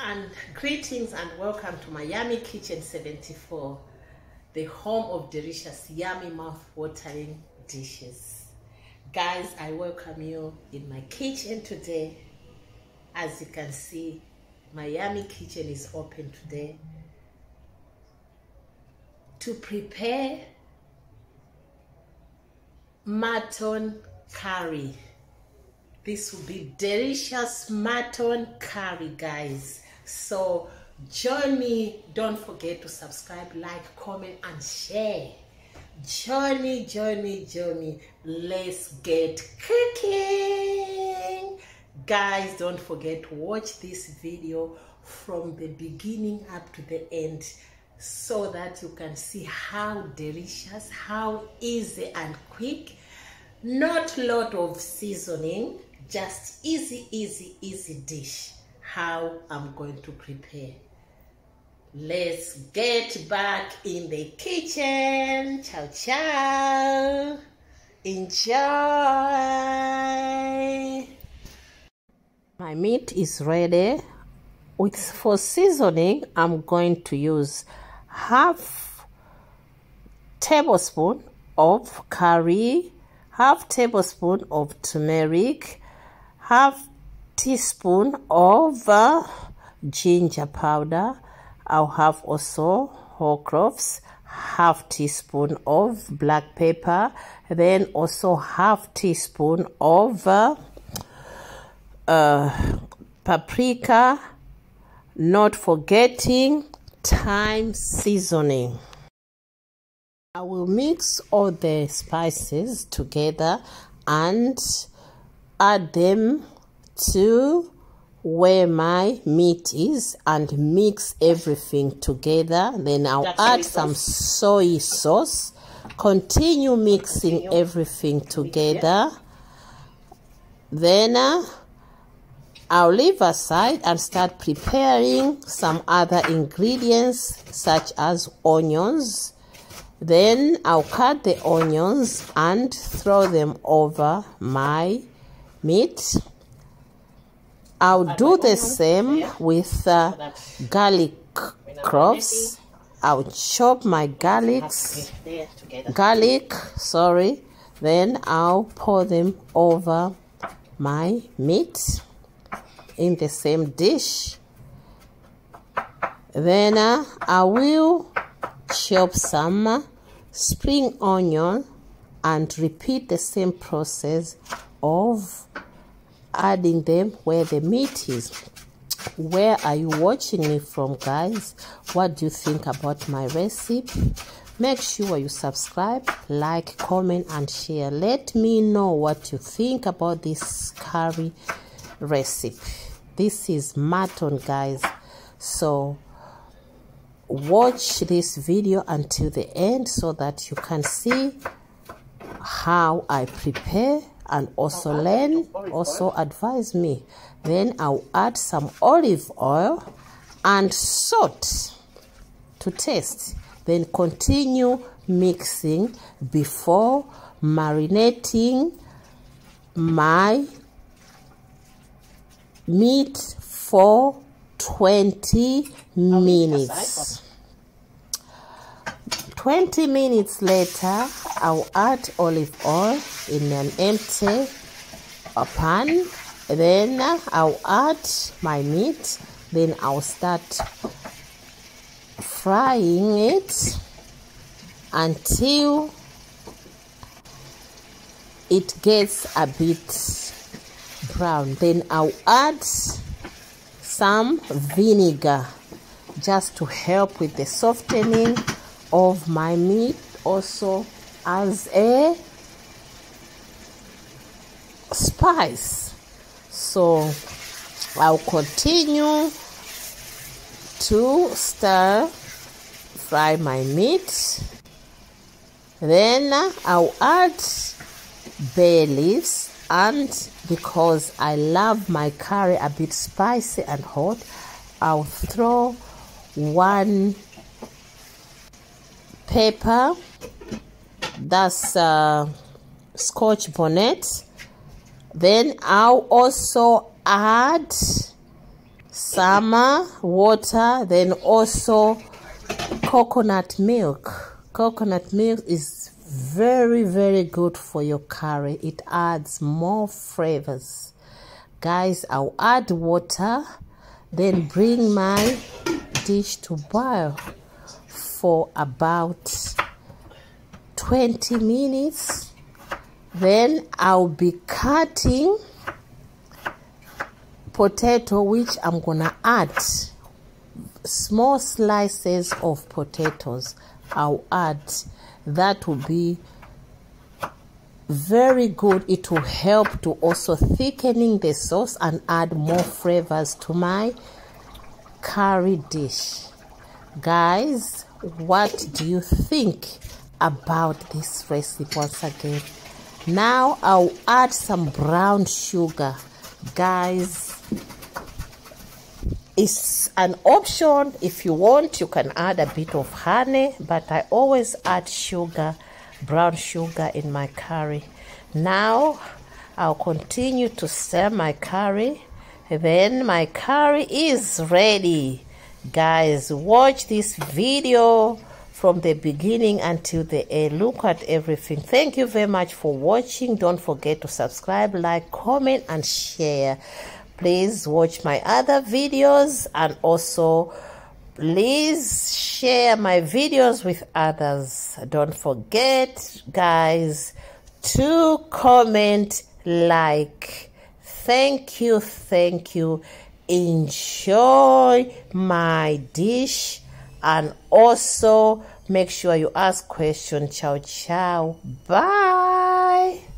And greetings and welcome to my Yummy Kitchen 74, the home of delicious, yummy, mouth-watering dishes. Guys, I welcome you in my kitchen today. As you can see, my Yummy Kitchen is open today to prepare mutton curry. This will be delicious mutton curry, guys. So join me. Don't forget to subscribe, like, comment, and share. Join me. Let's get cooking. Guys, don't forget to watch this video from the beginning up to the end so that you can see how delicious, how easy and quick. Not a lot of seasoning, just easy dish how I'm going to prepare. Let's get back in the kitchen. Ciao. Enjoy. My meat is ready. For seasoning, I'm going to use half tablespoon of curry, half tablespoon of turmeric, half teaspoon of ginger powder. I'll have also whole cloves, half teaspoon of black pepper, then also half teaspoon of paprika, not forgetting thyme seasoning. I will mix all the spices together and add them to where my meat is and mix everything together. Then I'll add some soy sauce. Continue mixing everything together. Then I'll leave aside and start preparing some other ingredients such as onions. Then I'll cut the onions and throw them over my meat. I'll do the same with garlic cloves. I'll chop my garlic, then I'll pour them over my meat in the same dish. Then I will chop some spring onion and repeat the same process of adding them where the meat is. Where are you watching me from, guys? What do you think about my recipe? Make sure you subscribe, like, comment, and share. Let me know what you think about this curry recipe. This is mutton, guys, so watch this video until the end so that you can see how I prepare and also learn, also advise me. Then I'll add some olive oil and salt to taste. Then continue mixing before marinating my meat for 20 minutes. 20 minutes later, I'll add olive oil in an empty pan. Then I'll add my meat. Then I'll start frying it until it gets a bit brown. Then I'll add some vinegar just to help with the softening of my meat, also as a spice. So I'll continue to stir fry my meat. Then I'll add bay leaves, and because I love my curry a bit spicy and hot, I'll throw one pepper, that's scotch bonnet. Then I'll also add some water, then also coconut milk. Coconut milk is very, very good for your curry. It adds more flavors. Guys, I'll add water, then bring my dish to boil for about 20 minutes. Then I'll be cutting potato, which I'm gonna add small slices of potatoes. I'll add. That will be very good. It will help to also thickening the sauce and add more flavors to my curry dish. Guys, what do you think about this recipe? Once again, now I'll add some brown sugar. Guys, it's an option. If you want, you can add a bit of honey, but I always add sugar, brown sugar, in my curry. Now I'll continue to stir my curry. Then my curry is ready. Guys, watch this video from the beginning until the end. Look at everything. Thank you very much for watching. Don't forget to subscribe, like, comment, and share. Please watch my other videos, and also please share my videos with others. Don't forget, guys, to comment, like. Thank you, thank you. Enjoy my dish, and also make sure you ask questions. Ciao, ciao. Bye.